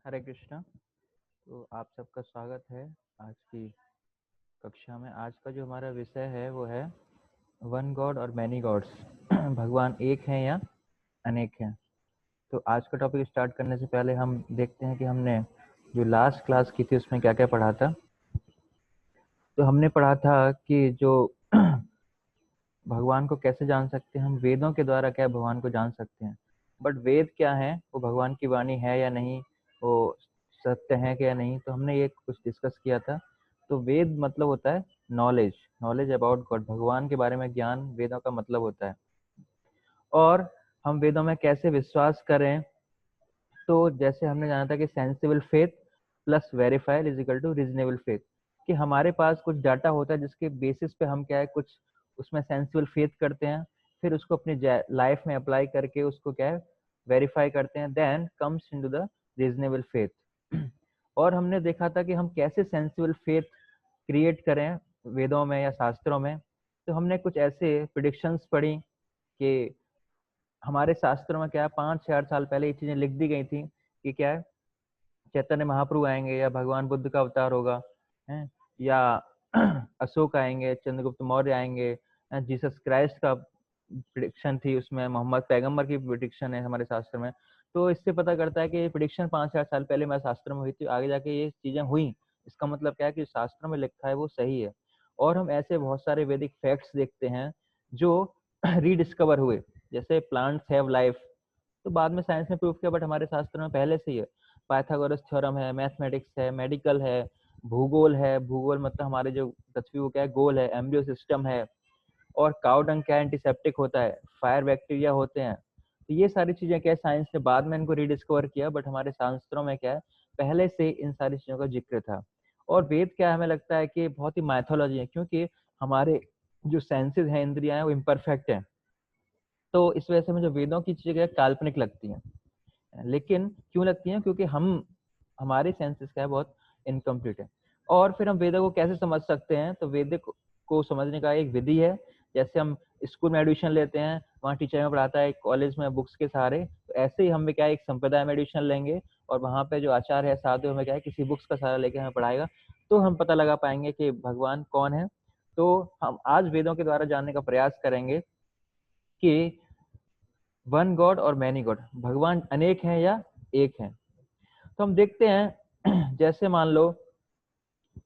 हरे कृष्णा। तो आप सबका स्वागत है आज की कक्षा में। आज का जो हमारा विषय है वो है वन गॉड और मैनी गॉड्स। भगवान एक हैं या अनेक हैं। तो आज का टॉपिक स्टार्ट करने से पहले हम देखते हैं कि हमने जो लास्ट क्लास की थी उसमें क्या क्या पढ़ा था। तो हमने पढ़ा था कि जो भगवान को कैसे जान सकते हैं हम, वेदों के द्वारा क्या भगवान को जान सकते हैं। बट वेद क्या है, वो भगवान की वाणी है या नहीं, वो सत्य है क्या नहीं, तो हमने ये कुछ डिस्कस किया था। तो वेद मतलब होता है नॉलेज, नॉलेज अबाउट गॉड, भगवान के बारे में ज्ञान वेदों का मतलब होता है। और हम वेदों में कैसे विश्वास करें, तो जैसे हमने जाना था कि sensible faith plus verified is equal to reasonable faith, कि हमारे पास कुछ डाटा होता है जिसके बेसिस पे हम क्या है कुछ उसमें सेंसिबल फेथ करते हैं, फिर उसको अपनी लाइफ में अप्लाई करके उसको क्या है वेरीफाई करते हैं, then comes into the reasonable faith. और हमने देखा था कि हम कैसे सेंसिबल फेथ क्रिएट करें वेदों में या शास्त्रों में। तो हमने कुछ ऐसे प्रिडिक्शंस पढ़ी कि हमारे शास्त्रों में क्या है 5,000 साल पहले ये चीजें लिख दी गई थी कि क्या है चैतन्य महाप्रभु आएंगे या भगवान बुद्ध का अवतार होगा है, या अशोक आएंगे, चंद्रगुप्त मौर्य आएंगे, जीसस क्राइस्ट का प्रिडिक्शन थी, उसमें मोहम्मद पैगंबर की प्रिडिक्शन है हमारे शास्त्र में। तो इससे पता करता है कि ये प्रिडिक्शन 5,000 साल पहले हमारे शास्त्र में हुई थी, आगे जाके ये चीजें हुई। इसका मतलब क्या है कि शास्त्र में लिखा है वो सही है। और हम ऐसे बहुत सारे वैदिक फैक्ट्स देखते हैं जो रीडिस्कवर हुए, जैसे प्लांट्स हैव लाइफ, तो बाद में साइंस ने प्रूव किया बट हमारे शास्त्र में पहले से ही है। पाइथागोरस थ्योरम है, मैथमेटिक्स है, मेडिकल है, भूगोल है, भूगोल मतलब हमारे जो पृथ्वी को क्या है गोल है, एम्ब्रियो सिस्टम है, और काउ डंग क्या एंटीसेप्टिक होता है, फायर बैक्टीरिया होते हैं। तो ये सारी चीजें क्या है साइंस ने बाद में इनको रीडिस्कवर किया, बट हमारे शास्त्रों में क्या है पहले से इन सारी चीजों का जिक्र था। और वेद क्या है, हमें लगता है कि बहुत ही माइथोलॉजी है, क्योंकि हमारे जो सेंसेस हैं, इंद्रियां हैं, वो इम्परफेक्ट हैं। तो इस वजह से हमें जो वेदों की चीजें काल्पनिक लगती हैं। लेकिन क्यों लगती हैं, क्योंकि हम हमारे सेंसेस क्या है बहुत इनकम्प्लीट है। और फिर हम वेदों को कैसे समझ सकते हैं, तो वेद को समझने का एक विधि है। जैसे हम स्कूल में एडमिशन लेते हैं, वहाँ टीचर में पढ़ाता है, कॉलेज में बुक्स के सहारे, तो ऐसे ही हम भी क्या है एक संप्रदाय में एडमिशन लेंगे, और वहाँ पे जो आचार्य है साधु हमें क्या है किसी बुक्स का सहारा लेके हमें पढ़ाएगा, तो हम पता लगा पाएंगे कि भगवान कौन है। तो हम आज वेदों के द्वारा जानने का प्रयास करेंगे कि वन गॉड और मैनी गॉड, भगवान अनेक हैं या एक हैं। तो हम देखते हैं जैसे मान लो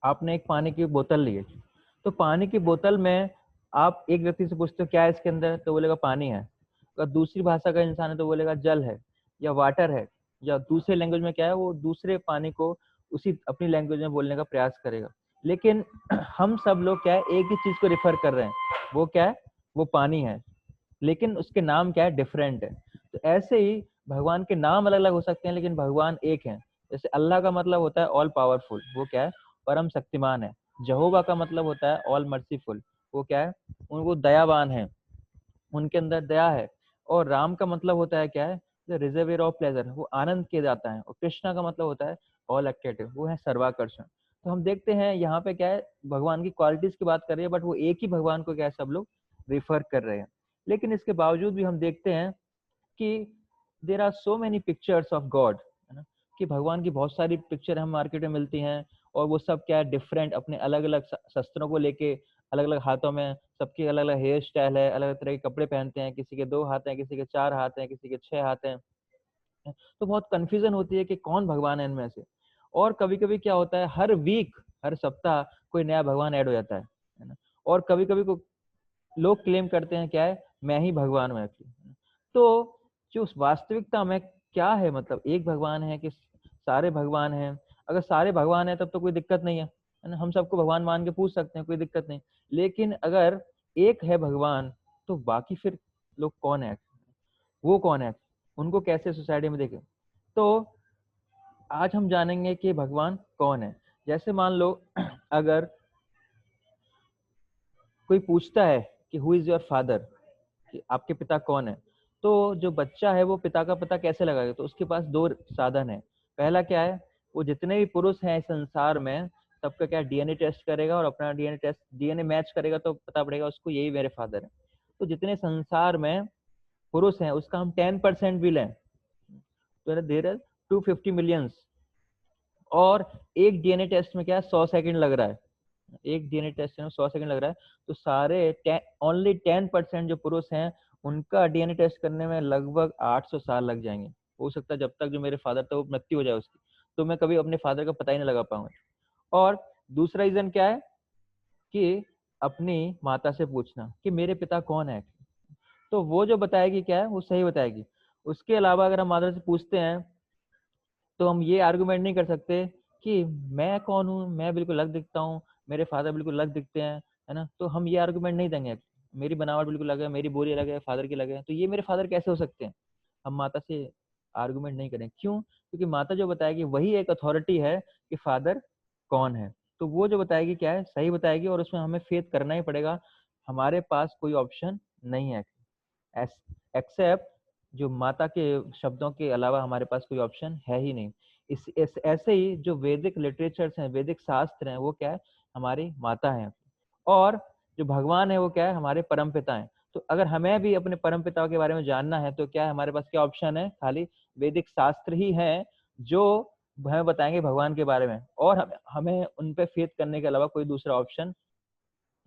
आपने एक पानी की बोतल ली है, तो पानी की बोतल में आप एक व्यक्ति से पूछते हो क्या है इसके अंदर, तो बोलेगा पानी है। अगर दूसरी भाषा का इंसान है तो बोलेगा जल है या वाटर है, या दूसरे लैंग्वेज में क्या है वो दूसरे पानी को उसी अपनी लैंग्वेज में बोलने का प्रयास करेगा। लेकिन हम सब लोग क्या है एक ही चीज को रिफर कर रहे हैं, वो क्या है वो पानी है, लेकिन उसके नाम क्या है डिफरेंट है। तो ऐसे ही भगवान के नाम अलग अलग हो सकते हैं लेकिन भगवान एक है। जैसे अल्लाह का मतलब होता है ऑल पावरफुल, वो क्या है परम शक्तिमान है। जहोवा का मतलब होता है ऑल मर्सीफुल, वो क्या है उनको दयावान है, उनके अंदर दया है। और राम का मतलब होता है क्या है रिजर्वेयर ऑफ प्लेजर, वो आनंद के जाता है। और कृष्णा का मतलब होता है ऑल एक्टिव, वो है सर्वाकर्षण। तो हम देखते हैं यहाँ पे क्या है भगवान की क्वालिटीज की बात कर रहे हैं, बट वो एक ही भगवान को क्या है सब लोग रिफर कर रहे हैं। लेकिन इसके बावजूद भी हम देखते हैं कि there are so many pictures of God, है ना, कि भगवान की बहुत सारी पिक्चर हम मार्केट में मिलती हैं, और वो सब क्या है डिफरेंट अपने अलग अलग शस्त्रों को लेके, अलग अलग हाथों में सबकी अलग अलग हेयर स्टाइल है, अलग अलग तरह के कपड़े पहनते हैं, किसी के 2 हाथ हैं, किसी के 4 हाथ हैं, किसी के 6 हाथ हैं। तो बहुत कंफ्यूजन होती है कि कौन भगवान है इनमें से। और कभी कभी क्या होता है हर वीक हर सप्ताह कोई नया भगवान ऐड हो जाता है ना। और कभी कभी लोग क्लेम करते हैं क्या है मैं ही भगवान हूँ एक्चुअली। तो जो उस वास्तविकता में क्या है, मतलब एक भगवान है कि सारे भगवान हैं। अगर सारे भगवान है तब तो कोई दिक्कत नहीं है ना, हम सबको भगवान मान के पूछ सकते हैं, कोई दिक्कत नहीं। लेकिन अगर एक है भगवान तो बाकी फिर लोग कौन है, वो कौन है, उनको कैसे सोसाइटी में देखें। तो आज हम जानेंगे कि भगवान कौन है। जैसे मान लो अगर कोई पूछता है कि हु इज योर फादर, कि आपके पिता कौन है, तो जो बच्चा है वो पिता का पता कैसे लगाएगा, तो उसके पास 2 साधन है। पहला क्या है, वो जितने भी पुरुष हैं इस संसार में सबका क्या डीएनए टेस्ट करेगा, और अपना डीएनए मैच करेगा तो पता पड़ेगा उसको यही मेरे फादर है। तो जितने संसार में पुरुष हैं उसका हम 10% भी लें तो देर आर 250 मिलियंस, और एक डीएनए टेस्ट में क्या है 100 सेकंड लग रहा है, एक डीएनए टेस्ट में 100 सेकंड लग रहा है। तो सारे ओनली 10% जो पुरुष हैं उनका डीएनए टेस्ट करने में लगभग 800 साल लग जाएंगे। हो सकता है जब तक जो मेरे फादर था वो मृत्यु हो जाए उसकी, तो मैं कभी अपने फादर का पता ही नहीं लगा पाऊंगा। और दूसरा रीजन क्या है कि अपनी माता से पूछना कि मेरे पिता कौन है, तो वो जो बताएगी क्या है वो सही बताएगी। उसके अलावा अगर हम माता से पूछते हैं तो हम ये आर्गुमेंट नहीं कर सकते कि मैं कौन हूँ, मैं बिल्कुल अलग दिखता हूँ, मेरे फादर बिल्कुल अलग दिखते हैं, है ना, तो हम ये आर्गुमेंट नहीं देंगे। मेरी बनावट बिल्कुल अलग है, मेरी बोली अलग है, फादर की अलग है, तो ये मेरे फादर कैसे हो सकते हैं। हम माता से आर्गुमेंट नहीं करें, क्यों? क्योंकि माता जो बताएगी वही एक अथॉरिटी है कि फादर कौन है। तो वो जो बताएगी क्या है सही बताएगी, और उसमें हमें फेथ करना ही पड़ेगा। हमारे पास कोई ऑप्शन नहीं है एक्सेप्ट जो माता के शब्दों के अलावा हमारे पास कोई ऑप्शन है ही नहीं। ऐसे ही जो वैदिक लिटरेचर्स हैं, वैदिक शास्त्र हैं, वो क्या है हमारी माता है। और जो भगवान है वो क्या है हमारे परम पिता हैं। तो अगर हमें भी अपने परम पिता के बारे में जानना है तो क्या है हमारे पास क्या ऑप्शन है, खाली वैदिक शास्त्र ही है जो हमें बताएंगे भगवान के बारे में, और हमें उन पे फेथ करने के अलावा कोई दूसरा ऑप्शन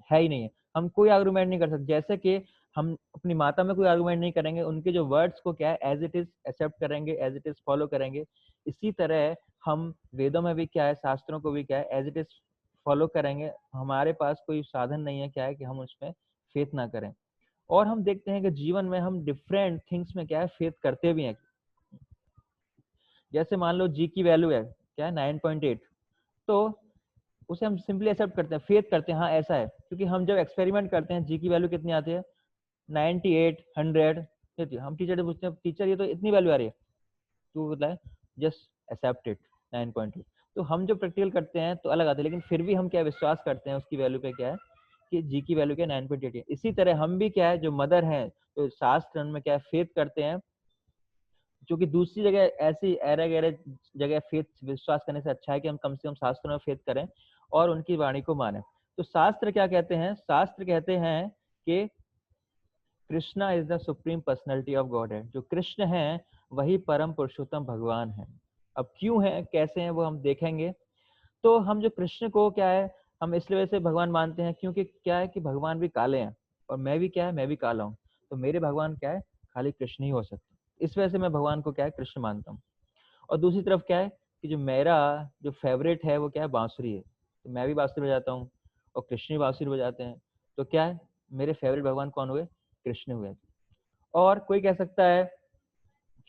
है ही नहीं है। हम कोई आर्गुमेंट नहीं कर सकते, जैसे कि हम अपनी माता में कोई आर्गुमेंट नहीं करेंगे, उनके जो वर्ड्स को क्या है एज इट इज एक्सेप्ट करेंगे, एज इट इज फॉलो करेंगे। इसी तरह हम वेदों में भी क्या है, शास्त्रों को भी क्या है एज इट इज फॉलो करेंगे। हमारे पास कोई साधन नहीं है क्या है कि हम उसमें फेथ ना करें। और हम देखते हैं कि जीवन में हम डिफरेंट थिंग्स में क्या है फेथ करते भी हैं। जैसे मान लो जी की वैल्यू है क्या है 9.8, तो उसे हम सिंपली एक्सेप्ट करते हैं, फेथ करते हैं, हाँ ऐसा है, क्योंकि हम जब एक्सपेरिमेंट करते हैं जी की वैल्यू कितनी आती है 98, 100, हम टीचर से पूछते हैं टीचर ये तो इतनी वैल्यू आ रही है, तो बोलता है जस्ट एक्सेप्ट इट 9.8। तो हम जो प्रैक्टिकल करते हैं तो अलग आते हैं, लेकिन फिर भी हम क्या विश्वास करते हैं उसकी वैल्यू पे क्या है कि जी की वैल्यू क्या 9.8 है। इसी तरह हम भी क्या है जो मदर है तो शास्त्र में क्या है फेथ करते हैं, जो कि दूसरी जगह ऐसी एरे गहरे जगह फेथ विश्वास करने से अच्छा है कि हम कम से कम शास्त्रों में फेथ करें और उनकी वाणी को माने। तो शास्त्र क्या कहते हैं, शास्त्र कहते हैं कि Krishna is the supreme personality of God है, जो कृष्ण है वही परम पुरुषोत्तम भगवान है। अब क्यों है कैसे हैं वो हम देखेंगे। तो हम जो कृष्ण को क्या है हम इसलिए वजह से भगवान मानते हैं क्योंकि क्या है कि भगवान भी काले हैं और मैं भी क्या है मैं भी काला हूँ, तो मेरे भगवान क्या है खाली कृष्ण ही हो सकते। इस वजह से मैं भगवान को क्या है कृष्ण मानता हूँ। और दूसरी तरफ क्या है कि जो मेरा जो फेवरेट है वो क्या है बांसुरी है, तो मैं भी बांसुरी बजाता हूँ और कृष्ण भी बांसुरी बजाते हैं। तो क्या है मेरे फेवरेट भगवान कौन हुए, कृष्ण हुए। और कोई कह सकता है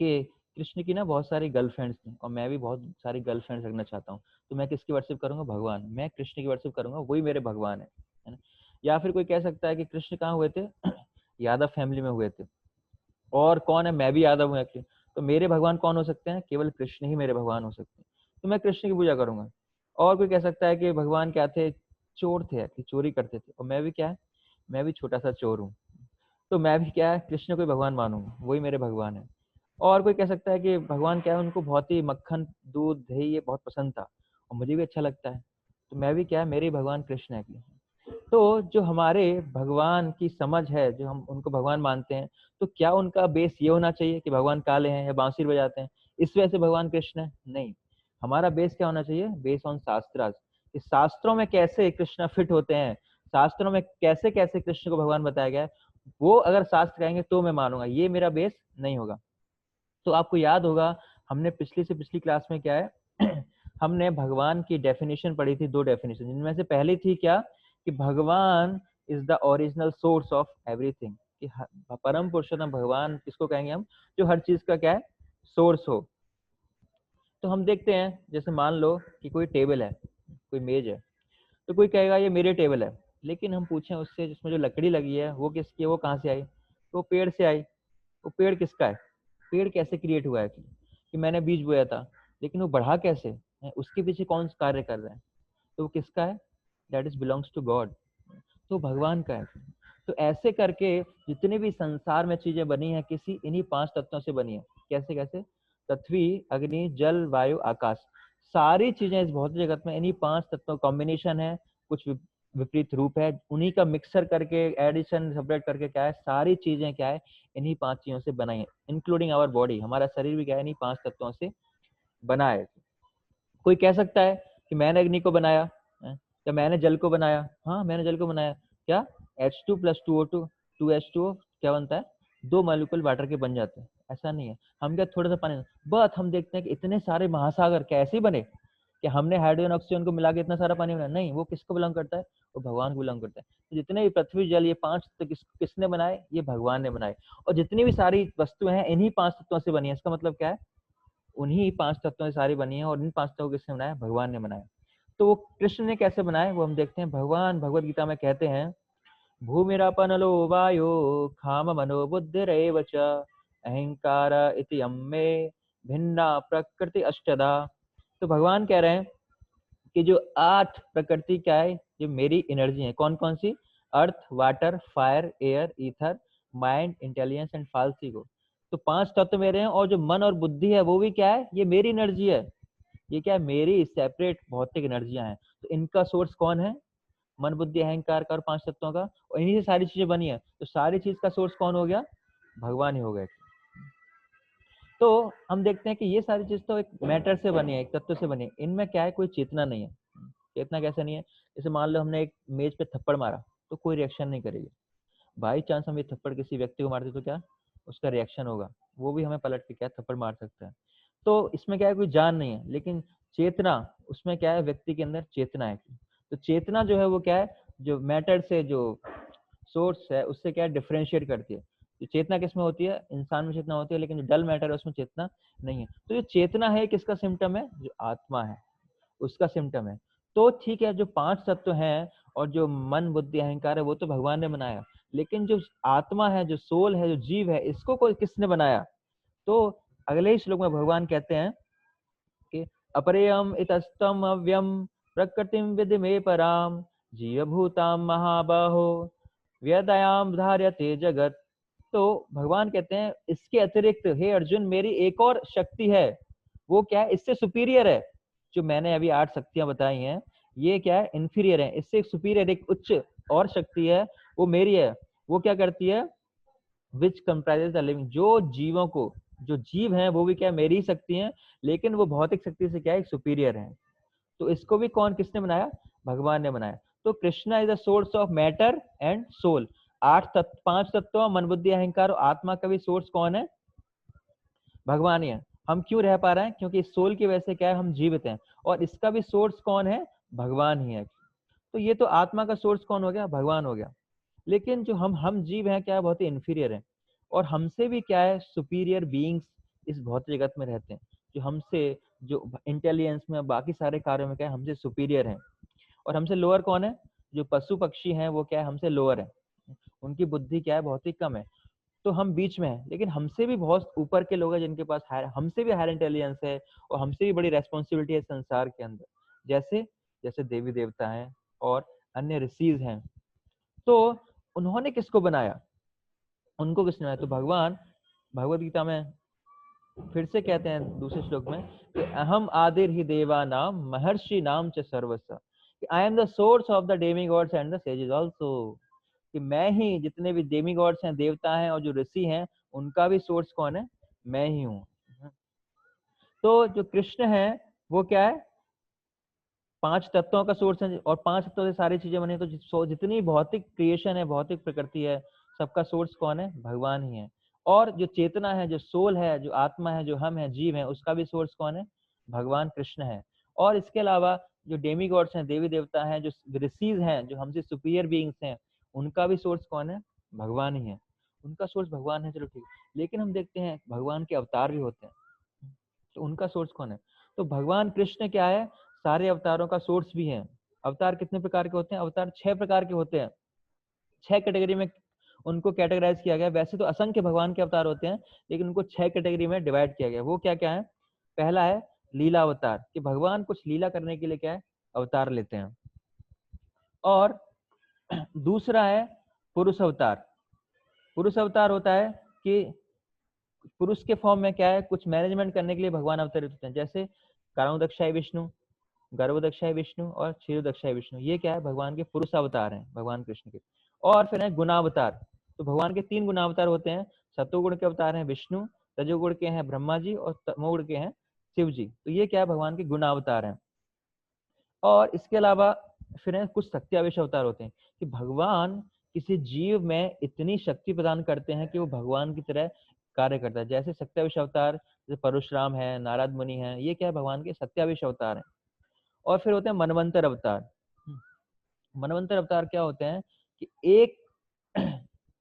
कि कृष्ण की ना बहुत सारी गर्लफ्रेंड्स थी और मैं भी बहुत सारी गर्लफ्रेंड्स रखना चाहता हूँ, तो मैं किसकी वर्शिप करूंगा, भगवान, मैं कृष्ण की वर्शिप करूंगा, वही मेरे भगवान है ना। या फिर कोई कह सकता है कि कृष्ण कहाँ हुए थे यादव फैमिली में हुए थे, और कौन है मैं भी यादव हूँ एक्चुअली, तो मेरे भगवान कौन हो सकते हैं, केवल कृष्ण ही मेरे भगवान हो सकते हैं, तो मैं कृष्ण की पूजा करूंगा। और कोई कह सकता है कि भगवान क्या थे, चोर थे कि चोरी करते थे, और मैं भी क्या है मैं भी छोटा सा चोर हूँ, तो मैं भी क्या है कृष्ण को ही भगवान मानूंगा, वही मेरे भगवान है। और कोई कह सकता है कि भगवान क्या है उनको बहुत ही मक्खन दूध दही ये बहुत पसंद था और मुझे भी अच्छा लगता है, तो मैं भी क्या है मेरे भगवान कृष्ण है। तो जो हमारे भगवान की समझ है जो हम उनको भगवान मानते हैं, तो क्या उनका बेस ये होना चाहिए कि भगवान काले हैं या बांसुरी बजाते हैं इस वजह से भगवान कृष्ण है, नहीं। हमारा बेस क्या होना चाहिए, बेस ऑन शास्त्रास, इस शास्त्रों में कैसे कृष्ण फिट होते हैं, शास्त्रों में कैसे कैसे कृष्ण को भगवान बताया गया है, वो अगर शास्त्र कहेंगे तो मैं मानूंगा, ये मेरा बेस नहीं होगा। तो आपको याद होगा हमने पिछली से पिछली क्लास में क्या है हमने भगवान की डेफिनेशन पढ़ी थी, दो डेफिनेशन, जिनमें से पहली थी क्या कि भगवान is the original source of everything, कि परम पुरुषोत्तम भगवान किसको कहेंगे हम, जो हर चीज का क्या है सोर्स हो। तो हम देखते हैं जैसे मान लो कि कोई टेबल है, कोई मेज है, तो कोई कहेगा ये मेरे टेबल है, लेकिन हम पूछें उससे जिसमें जो लकड़ी लगी है वो किसकी है, वो कहाँ से आई, तो वो पेड़ से आई। वो पेड़ किसका है, पेड़ कैसे क्रिएट हुआ है कि मैंने बीज बोया था, लेकिन वो बढ़ा कैसे है, उसके पीछे कौन सा कार्य कर रहा है, तो वो किसका है, that is belongs to God, तो भगवान का है। तो ऐसे करके जितने भी संसार में चीजें बनी है किसी इन्हीं पांच तत्वों से बनी है। कैसे कैसे, पृथ्वी अग्नि जल वायु आकाश, सारी चीजें इस भौतिक जगत में इन्हीं पांच तत्वों कॉम्बिनेशन है, कुछ विपरीत रूप है, उन्हीं का मिक्सर करके एडिशन सेपरेट करके क्या है सारी चीजें क्या है इन्हीं पांच चीजों से बनाई है, इंक्लूडिंग आवर बॉडी, हमारा शरीर भी क्या है इन्हीं पांच तत्वों से बना है। कोई कह सकता है कि मैंने अग्नि को बनाया या मैंने जल को बनाया? हाँ, मैंने जल को बनाया। क्या H2 प्लस 2O2 2H2O क्या बनता है? 2 मॉलिक्यूल वाटर के बन जाते हैं। ऐसा नहीं है। हम क्या थोड़ा सा पानी, बट हम देखते हैं कि इतने सारे महासागर कैसे बने कि हमने हाइड्रोजन ऑक्सीजन को मिला के इतना सारा पानी बनाया? नहीं, वो किसको बिलोंग करता है? वो भगवान को बिलोंग करता है। तो जितने भी पृथ्वी जल ये 5 तत्व किसने बनाए? ये भगवान ने बनाए। और जितनी भी सारी वस्तुएं हैं इन्हीं 5 तत्वों से बनी है। इसका मतलब क्या है? उन्हीं 5 तत्वों से सारी बनी है और इन 5 तत्वों को किसने बनाया? भगवान ने बनाया। तो वो कृष्ण ने कैसे बनाए वो हम देखते हैं। भगवान भगवत गीता में कहते हैं, भूमिरापनलो वायो खाम मनो बुद्धिरेव च अहंकार इति अम्मे भिन्ना प्रकृति अष्टदा। तो भगवान कह रहे हैं कि जो 8 प्रकृति क्या है, ये मेरी एनर्जी है। कौन कौन सी? Earth, water, fire, air, ether, mind, intelligence and false ego. तो 5 तत्व मेरे हैं और जो मन और बुद्धि है वो भी क्या है? ये मेरी एनर्जी है। ये क्या है? मेरी सेपरेट भौतिक एनर्जियां हैं। तो इनका सोर्स कौन है? मन बुद्धि अहंकार का और 5 तत्वों का, और इन्हीं से सारी चीजें बनी है। तो सारी चीज का सोर्स कौन हो गया? भगवान ही हो गए। तो हम देखते हैं कि ये सारी चीज तो एक मैटर से बनी है, एक तत्व से बनी है। इनमें क्या है? कोई चेतना नहीं है। चेतना कैसे नहीं है? जैसे मान लो हमने एक मेज पे थप्पड़ मारा तो कोई रिएक्शन नहीं करेगी। बाई चांस हम ये थप्पड़ किसी व्यक्ति को मारते तो क्या उसका रिएक्शन होगा? वो भी हमें पलट के क्या थप्पड़ मार सकता है। तो इसमें क्या है? कोई जान नहीं है। लेकिन चेतना, उसमें क्या है? व्यक्ति के अंदर चेतना है। तो चेतना जो है वो क्या है? जो मैटर से जो सोर्स है उससे क्या डिफरेंशिएट करती है। तो चेतना किसमें होती है? इंसान में चेतना होती है, लेकिन जो डल मैटर है उसमें चेतना नहीं है। तो ये चेतना है किसका सिम्टम है? जो आत्मा है उसका सिम्टम है। तो ठीक है, जो 5 तत्व हैं और जो मन बुद्धि अहंकार है वो तो भगवान ने बनाया, लेकिन जो आत्मा है, जो सोल है, जो जीव है, इसको कोई किसने बनाया? तो अगले ही श्लोक में भगवान कहते हैं कि अपरेयम इतस्तम अव्यम प्रकृतिम विधि में पराम जीवभूताम महाबाहो व्यदयाम धार्यते जगत। तो भगवान कहते हैं इसके अतिरिक्त हे अर्जुन मेरी एक और शक्ति है। वो क्या है? इससे सुपीरियर है। जो मैंने अभी 8 शक्तियां बताई हैं ये क्या है? इंफीरियर है। इससे एक सुपीरियर, एक उच्च और शक्ति है, वो मेरी है। वो क्या करती है? विच कंप्राइजेज द लिविंग। जो जीवों को, जो जीव हैं वो भी क्या मेरी ही शक्ति हैं, लेकिन वो भौतिक शक्ति से क्या है? सुपीरियर है। तो इसको भी कौन, किसने बनाया? भगवान ने बनाया। तो Krishna is the source of matter and soul. 8 तत्व, 5 तत्व, मन बुद्धि अहंकार और आत्मा का भी सोर्स कौन है? भगवान ही है। हम क्यों रह पा रहे हैं? क्योंकि इस सोल की वजह से क्या है? हम जीवित हैं। और इसका भी सोर्स कौन है? भगवान ही है। तो ये तो आत्मा का सोर्स कौन हो गया? भगवान हो गया। लेकिन जो हम जीव हैं क्या है? बहुत ही इंफीरियर हैं। और हमसे भी क्या है? सुपीरियर बीइंग्स इस भौतिक जगत में रहते हैं, जो हमसे, जो इंटेलिजेंस में, बाकी सारे कार्यों में क्या है? हमसे सुपीरियर हैं। और हमसे लोअर कौन है? जो पशु पक्षी हैं वो क्या है? हमसे लोअर है। उनकी बुद्धि क्या है? बहुत ही कम है। तो हम बीच में हैं। लेकिन हमसे भी बहुत ऊपर के लोग हैं जिनके पास हायर, हमसे भी हायर इंटेलिजेंस है और हमसे भी बड़ी रेस्पॉन्सिबिलिटी है संसार के अंदर। जैसे जैसे देवी देवता हैं और अन्य ऋषिज हैं। तो उन्होंने किसको बनाया? उनको किसने बनाया? तो भगवान भगवत गीता में फिर से कहते हैं दूसरे श्लोक में कि अहम आदिर ही देवा नाम महर्षि नाम च सर्वस्व, I am the source of the Demi gods and the sages also. कि मैं ही, जितने भी डेमी गॉड्स हैं, देवता हैं और जो ऋषि हैं, उनका भी सोर्स कौन है? मैं ही हूँ। तो जो कृष्ण है वो क्या है? 5 तत्वों का सोर्स है और 5 तत्वों से सारी चीजें बनी। तो जितनी भौतिक क्रिएशन है, भौतिक प्रकृति है, सबका सोर्स कौन है? भगवान ही है। और जो चेतना है, जो सोल है, जो आत्मा है, जो हम है, जीव है, उसका भी सोर्स कौन है? भगवान कृष्ण है। और इसके अलावा जो डेमी गॉड्स हैं, देवी देवता हैं, जो ऋषिज हैं, जो हमसे सुपीरियर बीइंग्स हैं, उनका भी सोर्स कौन है? भगवान ही है। उनका सोर्स भगवान है, चलो ठीक। लेकिन हम देखते हैं भगवान के अवतार भी होते हैं, तो उनका सोर्स कौन है? तो भगवान कृष्ण क्या है? सारे अवतारों का सोर्स भी है। अवतार कितने प्रकार के होते हैं? अवतार 6 प्रकार के होते हैं। 6 कैटेगरी में उनको कैटेगराइज किया गया। वैसे तो असंख्य भगवान के अवतार होते हैं, लेकिन उनको 6 कैटेगरी में डिवाइड किया गया। वो क्या क्या है? पहला है लीला अवतार, कि भगवान कुछ लीला करने के लिए क्या है? अवतार लेते हैं। और दूसरा है पुरुष अवतार। पुरुष अवतार होता है कि पुरुष के फॉर्म में क्या है? कुछ मैनेजमेंट करने के लिए भगवान अवतरित होते हैं। जैसे कारणोदक्षाय विष्णु, गर्भदक्षाय विष्णु और क्षीरोदक्षाय विष्णु। ये क्या है? भगवान के पुरुष अवतार हैं, भगवान कृष्ण के। और फिर है गुणावतार। तो भगवान के 3 गुणावतार होते हैं। सतोगुण के अवतार हैं विष्णु, रजोगुण के हैं ब्रह्मा जी और तमोगुण के हैं शिव जी, तो ये क्या है, भगवान के गुण अवतार हैं। और इसके अलावा फिर हैं कुछ शक्ति अवतार होते हैं कि भगवान किसी जीव में इतनी शक्ति प्रदान करते हैं कि वो भगवान की तरह कार्य करता है। जैसे सत्याविश अवतार, जैसे परशुराम है, नारद मुनि है, ये क्या है, भगवान के सत्याविश अवतार हैं। और फिर होते हैं मनवंतर अवतार। मनवंतर अवतार क्या होते हैं कि एक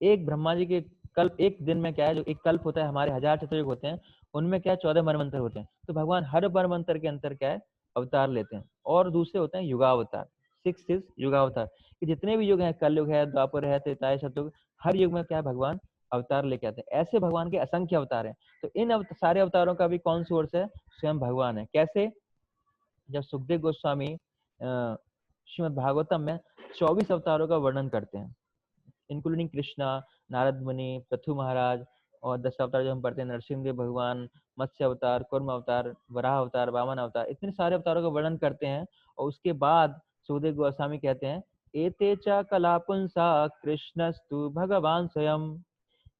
एक ब्रह्मा जी के कल्प, एक दिन में क्या है, जो एक कल्प होता है, हमारे 1000 चतुर्युग होते हैं, उनमें क्या है 14 मनवंतर होते हैं। तो भगवान हर मनवंतर के अंतर क्या है, अवतार लेते हैं। और दूसरे होते हैं युगावतार, 6 इज युगावतार, कि जितने भी युग हैं, कलयुग है, द्वापर है, त्रेता है, सतयुग, हर युग में क्या है, भगवान अवतार लेके आते हैं। ऐसे भगवान के असंख्य अवतार हैं। तो इन सारे अवतारों का भी कौन सोर्स है, स्वयं भगवान है। कैसे, जब सुखदेव गोस्वामी श्रीमद् भागवतम में 24 अवतारों का वर्णन करते हैं, इंक्लूडिंग कृष्णा, नारद मुनि, पृथु महाराज, और 10 अवतार जो हम पढ़ते हैं, नरसिंह भगवान, मत्स्य अवतार, कूर्म अवतार, वराह अवतार, वामन अवतार, इतने सारे अवतारों का वर्णन करते हैं। और उसके बाद सुखदेव गोस्वामी कहते हैं, एते च कला पुंसा कृष्णस्तु भगवान स्वयं,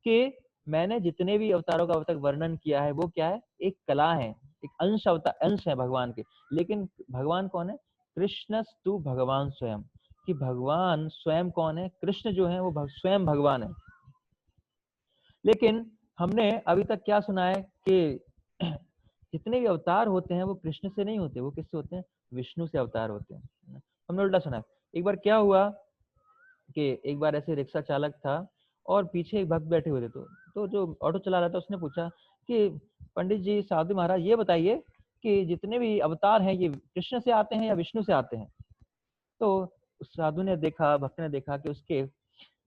कि मैंने जितने भी अवतारों का अब तक वर्णन किया है, वो क्या है, एक कला है, एक अंश अवतार, अंश है भगवान के। लेकिन भगवान कौन है, कृष्णस्तु भगवान स्वयं, कि भगवान स्वयं कौन है, कृष्ण जो है वो स्वयं भगवान है। लेकिन हमने अभी तक क्या सुना है कि जितने भी अवतार होते हैं वो कृष्ण से नहीं होते, वो किससे होते हैं, विष्णु से अवतार होते हैं। हमने उल्टा सुना है। एक बार क्या हुआ कि एक बार ऐसे रिक्शा चालक था और पीछे एक भक्त बैठे हुए थे, तो जो ऑटो चला रहा था उसने पूछा कि पंडित जी, साधु महाराज, ये बताइए कि जितने भी अवतार हैं ये कृष्ण से आते हैं या विष्णु से आते हैं। तो उस साधु ने देखा, भक्त ने देखा कि उसके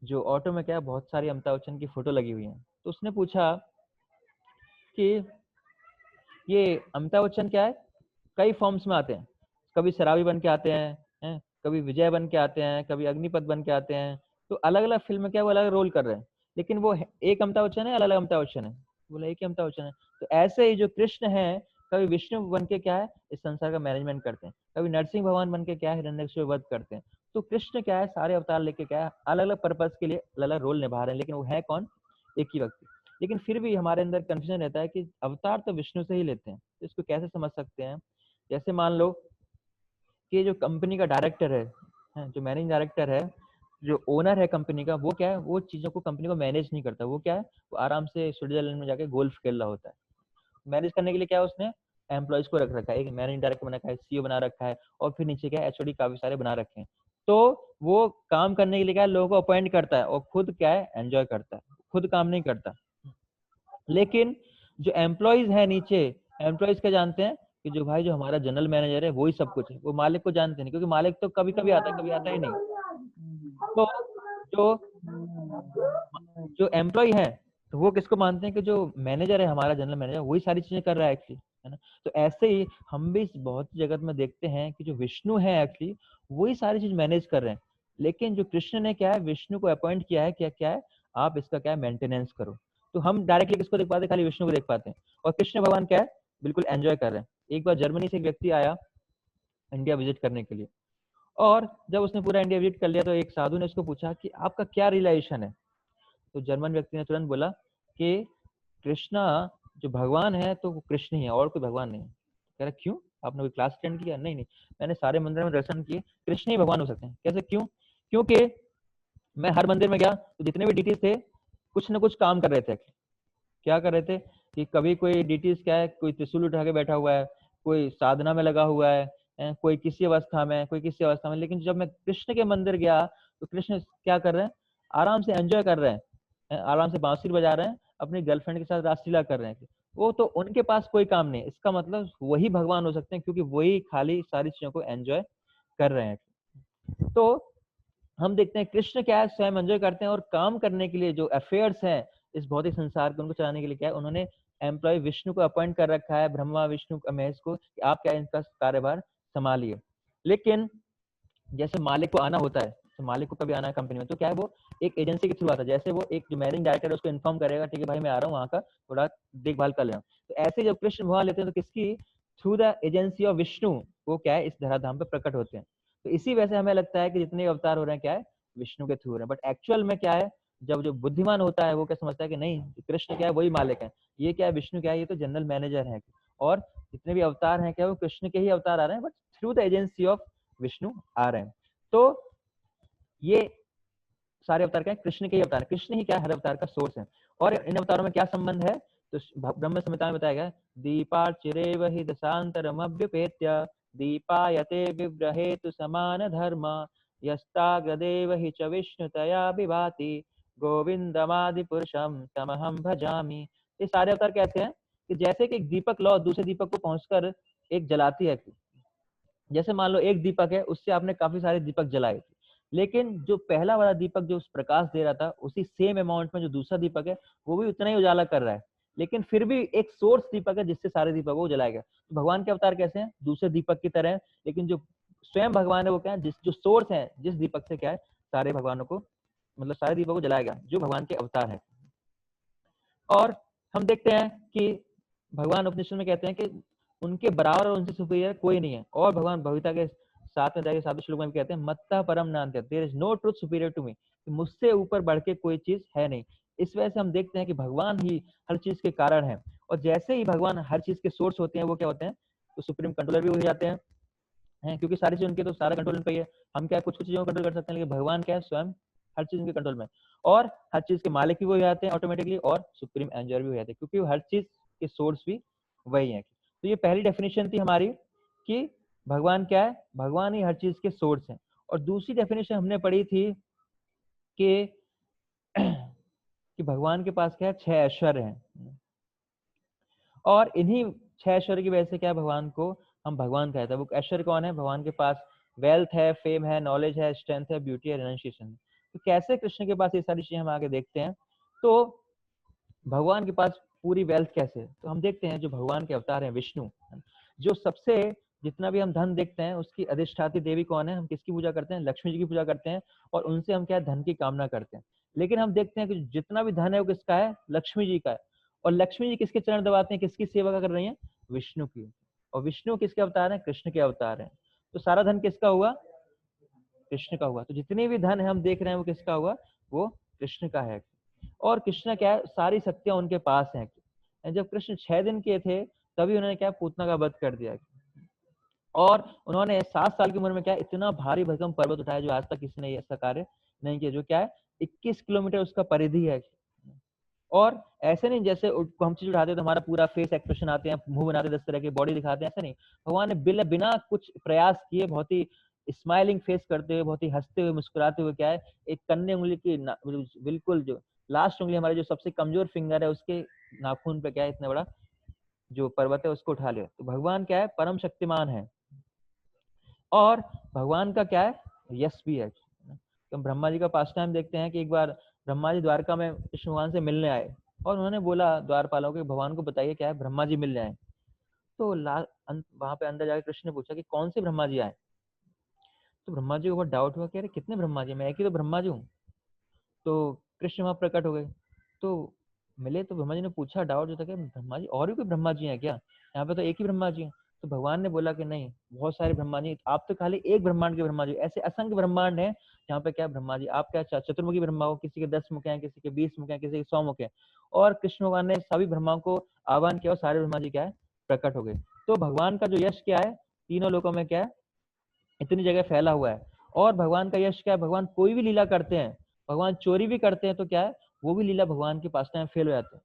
जो ऑटो में क्या है, बहुत सारी अमिताभ बच्चन की फोटो लगी हुई है। तो उसने पूछा कि ये अमिताभ बच्चन क्या है, कई फॉर्म्स में आते हैं, कभी शराबी बन के आते हैं, कभी विजय बन के आते हैं, कभी अग्निपथ बन के आते हैं। तो अलग अलग फिल्म में क्या वो अलग रोल कर रहे हैं, लेकिन वो एक अमिताभ बच्चन है, अलग अलग अमिताभ बच्चन है, बोला एक ही अमिताभ बच्चन है। तो ऐसे ही जो कृष्ण है, कभी विष्णु बन के क्या है, इस संसार का मैनेजमेंट करते हैं, कभी नरसिंह भगवान बन के क्या है, हिरण्यकशिपु वध करते हैं। तो कृष्ण क्या है, सारे अवतार लेके क्या है, अलग अलग पर्पज के लिए अलग अलग रोल निभा रहे हैं, लेकिन वो है कौन, एक ही व्यक्ति। लेकिन फिर भी हमारे अंदर कंफ्यूजन रहता है कि अवतार तो विष्णु से ही लेते हैं, तो इसको कैसे समझ सकते हैं। जैसे मान लो कि जो कंपनी का डायरेक्टर है, जो मैनेजिंग डायरेक्टर है, जो ओनर है कंपनी का, वो क्या है, वो चीजों को, कंपनी को मैनेज नहीं करता। वो क्या है, वो आराम से स्विट्जरलैंड में जाके गोल्फ खेल रहा होता है। मैनेज करने के लिए क्या है, उसने एम्प्लॉयज को रख रखा है, एक मैनेजिंग डायरेक्टर बना रखा है, सीईओ बना रखा है, और फिर नीचे क्या है, एचओडी काफी सारे बना रखे हैं। तो वो काम करने के लिए क्या है, लोगों को अपॉइंट करता है, और खुद क्या है, एंजॉय करता है, खुद काम नहीं करता। लेकिन जो एम्प्लॉयज है नीचे, एम्प्लॉयज क्या जानते हैं कि जो भाई, जो हमारा जनरल मैनेजर है वो ही सब कुछ है, वो मालिक को जानते नहीं, क्योंकि मालिक तो कभी कभी आता है, कभी आता ही नहीं। तो जो जो एम्प्लॉय है, तो वो किसको मानते हैं कि जो मैनेजर है, हमारा जनरल मैनेजर, वही सारी चीजें कर रहा है एक्चुअली, है ना। तो ऐसे ही हम भी इस बहुत जगत में देखते हैं कि जो विष्णु है एक्चुअली, वही सारी चीज मैनेज कर रहे हैं। लेकिन जो कृष्ण ने क्या है, विष्णु को अपॉइंट किया है, क्या क्या है, आप इसका क्या है, मेंटेनेंस करो। तो हम डायरेक्टली किसको देख पाते हैं, खाली विष्णु को देख पाते हैं। और कृष्ण भगवान क्या है, बिल्कुल एंजॉय कर रहे हैं। एक बार जर्मनी से एक व्यक्ति आया इंडिया विजिट करने के लिए, और जब उसने पूरा इंडिया विजिट कर लिया, तो एक साधु ने उसको पूछा कि आपका क्या रिलेशन है। तो जर्मन व्यक्ति ने तुरंत बोला कि कृष्णा जो भगवान है, तो वो कृष्ण ही है, और कोई भगवान नहीं। कह रहा क्यों, आपने कोई क्लास अटेंड किया, नहीं नहीं, मैंने सारे मंदिर में दर्शन किए, कृष्ण ही भगवान हो सकते हैं। कैसे, क्यों, क्योंकि मैं हर मंदिर में गया तो जितने भी डीटीज थे, कुछ ना कुछ काम कर रहे थे। क्या कर रहे थे कि कभी कोई डीटीज क्या है, कोई त्रिशूल उठा के बैठा हुआ है, कोई साधना में लगा हुआ है, कोई किसी अवस्था में, कोई किसी अवस्था में। लेकिन जब मैं कृष्ण के मंदिर गया, तो कृष्ण क्या कर रहे हैं, आराम से एंजॉय कर रहे हैं, आराम से बांसुरी बजा रहे हैं, अपनी गर्लफ्रेंड के साथ रासलीला कर रहे हैं। वो तो उनके पास कोई काम नहीं, इसका मतलब वही भगवान हो सकते हैं, क्योंकि वही खाली सारी चीजों को एंजॉय कर रहे हैं। तो हम देखते हैं कृष्ण क्या है, स्वयं एंजॉय करते हैं, और काम करने के लिए जो अफेयर्स हैं इस भौतिक संसार को, उनको चलाने के लिए क्या है, उन्होंने एम्प्लॉय विष्णु को अपॉइंट कर रखा है, ब्रह्मा विष्णु महेश को, कि आप क्या इनका कार्यभार संभालिए। लेकिन जैसे मालिक को आना होता है, तो मालिक को कभी आना है कंपनी में, तो क्या है, वो एक एजेंसी के थ्रू आता है। जैसे वो एक जो मैनेजिंग डायरेक्टर है उसको इन्फॉर्म करेगा, ठीक है भाई मैं आ रहा हूँ, वहाँ का थोड़ा देखभाल कर लेना। तो ऐसे जब कृष्ण भगवान लेते हैं, तो किसकी, through the agency of Vishnu, वो क्या है, इस धराधाम पे प्रकट होते हैं। तो इसी वजह से हमें लगता है कि जितने अवतार हो रहे हैं क्या है, विष्णु के थ्रू हो रहे हैं। बट एक्चुअल में क्या है, जब जो बुद्धिमान होता है वो क्या समझता है कि नहीं, कृष्ण क्या है, वही मालिक है, ये क्या है, विष्णु क्या है, ये तो जनरल मैनेजर है। और जितने भी अवतार हैं क्या वो कृष्ण के ही अवतार आ रहे हैं, but through the agency of Vishnu आ रहे हैं। तो ये सारे अवतार क्या है, कृष्ण के ही अवतार, कृष्ण ही क्या है, हर अवतार का सोर्स है। और इन अवतारों में क्या संबंध है, तो ब्रह्म संहिता में बताया गया, दीपार्चिरेव हि दशांतरमभ्युपेत्य दीपायते विव्रहेतु समान धर्म यस्ताग्रदेव हि च विष्णुतया विभाति गोविंदमादि पुरुषम तमहम भजामि। ये सारे अवतार कहते हैं कि जैसे कि एक दीपक लो दूसरे दीपक को पहुंचकर एक जलाती है, जैसे मान लो एक दीपक है, उससे आपने काफी सारे दीपक जलाए थे, लेकिन जो पहला वाला दीपक जो उस प्रकाश दे रहा था, उसी सेम अमाउंट में जो दूसरा दीपक है वो भी उतना ही उजाला कर रहा है, लेकिन फिर भी एक सोर्स दीपक है जिससे सारे दीपकों को जलाया गया। तो भगवान के अवतार कैसे हैं, दूसरे दीपक की तरह है, लेकिन जो स्वयं भगवान है वो क्या है, जिस जो सोर्स है, जिस दीपक से क्या है सारे भगवानों को, मतलब सारे दीपकों को जलाया गया, जो भगवान के अवतार है। और हम देखते हैं कि भगवान उपनिषद में कहते हैं कि उनके बराबर और उनसे सुपीरियर कोई नहीं है। और भगवान भविता के साथ में सातवें श्लोक में भी कहते हैं, मत्तः परम नान्यत्, there is no truth superior to me, मुझसे ऊपर बढ़ के कोई चीज है नहीं। इस वजह से हम देखते हैं कि भगवान ही हर चीज के कारण है, और जैसे ही भगवान हर चीज के सोर्स होते हैं, वो क्या होते हैं, तो सुप्रीम कंट्रोलर भी हो जाते हैं, क्योंकि सारी चीज उनके, तो सारा कंट्रोल उन पे ही है। हम क्या कुछ कुछ चीजों को कंट्रोल कर सकते हैं, लेकिन भगवान क्या है, स्वयं हर चीज उनके कंट्रोल में, और हर चीज के मालिक भी वही आते हैं ऑटोमेटिकली, और सुप्रीम एंजॉयर भी हो जाते हैं, क्योंकि हर चीज के सोर्स भी वही है। तो ये पहली डेफिनेशन थी हमारी कि भगवान क्या है, भगवान ही हर चीज के सोर्स है। और दूसरी डेफिनेशन हमने पढ़ी थी कि कि भगवान के पास क्या है, 6 ऐश्वर्य हैं, और इन्हीं 6 ऐश्वर्य की वजह से क्या है, भगवान को हम भगवान कहते हैं। वो ऐश्वर्य कौन है, भगवान के पास वेल्थ है, फेम है, नॉलेज है, स्ट्रेंथ है, ब्यूटी है, रिनाउंसिएशन है। तो कैसे कृष्ण के पास ये सारी चीजें हम आगे देखते हैं। तो भगवान के पास पूरी वेल्थ कैसे है, तो हम देखते हैं जो भगवान के अवतार हैं विष्णु, जो सबसे, जितना भी हम धन देखते हैं उसकी अधिष्ठात्री देवी कौन है, हम किसकी पूजा करते हैं, लक्ष्मी जी की पूजा करते हैं, और उनसे हम क्या है, धन की कामना करते हैं। लेकिन हम देखते हैं कि जितना भी धन है वो किसका है, लक्ष्मी जी का है। और लक्ष्मी जी किसके चरण दबाते हैं, किसकी सेवा कर रही है, विष्णु की। और विष्णु किसके अवतार है, कृष्ण के अवतार है। तो सारा धन किसका हुआ, कृष्ण का हुआ। तो जितनी भी धन है हम देख रहे हैं वो किसका हुआ, वो कृष्ण का है। और कृष्ण क्या है, सारी शक्तियां उनके पास हैं। जब कृष्ण 6 दिन के थे तभी उन्होंने क्या, पूतना का वध कर दिया, और उन्होंने 7 साल की उम्र में क्या, इतना भारी भरकम पर्वत उठाया जो आज तक किसी ने ऐसा कार्य नहीं किया, जो क्या है 21 किलोमीटर उसका परिधि है। और ऐसे नहीं जैसे हम चीज उठाते हैं तो हमारा पूरा फेस एक्सप्रेशन आते हैं, मुंह बनाते हैं, 10 तरह की बॉडी दिखाते हैं, ऐसा नहीं। भगवान ने बिना कुछ प्रयास किए बहुत ही स्माइलिंग फेस करते हुए, बहुत ही हंसते हुए, मुस्कुराते हुए क्या है, एक कन्ने उंगली की बिल्कुल जो लास्ट उंगली हमारी जो सबसे कमजोर फिंगर है उसके नाखून पे क्या है, इतना बड़ा जो पर्वत है उसको उठा लिया। तो भगवान क्या है, परम शक्तिमान है। और भगवान का क्या है, यश भी है। तो ब्रह्मा जी का पास टाइम देखते हैं कि एक बार ब्रह्मा जी द्वारका में कृष्ण भगवान से मिलने आए, और उन्होंने बोला द्वारपालों के, भगवान को बताइए क्या है, ब्रह्मा जी मिलने आए। तो वहां पे अंदर जाकर कृष्ण ने पूछा कि कौन से ब्रह्मा जी आए। तो ब्रह्मा जी को बहुत डाउट हुआ कि अरे कितने ब्रह्मा जी, मैं एक ही तो ब्रह्मा जी हूँ। तो कृष्ण वहां प्रकट हो गए, तो मिले, तो ब्रह्मा जी ने पूछा, डाउट जो था कि ब्रह्मा जी और भी कोई ब्रह्मा जी हैं क्या, यहाँ पे तो एक ही ब्रह्मा जी हैं। तो भगवान ने बोला कि नहीं, बहुत सारे ब्रह्मा जी, आप तो खाली एक ब्रह्मांड के ब्रह्मा जी, ऐसे असंख्य ब्रह्मांड है जहाँ पे क्या ब्रह्मा जी, आप क्या चतुर्मुखी ब्रह्मा हो, किसी के 10 मुख हैं, किसी के 20 मुख हैं, किसी के 100 मुख हैं। और कृष्ण भगवान ने सभी ब्रह्माओं को आह्वान किया और सारे ब्रह्मा जी क्या है, प्रकट हो गए। तो भगवान का जो यश क्या है, तीनों लोकों में क्या है, इतनी जगह फैला हुआ है। और भगवान का यश क्या है, भगवान कोई भी लीला करते हैं, भगवान चोरी भी करते हैं तो क्या है, वो भी लीला भगवान के पास टाइम फेल हो जाते हैं,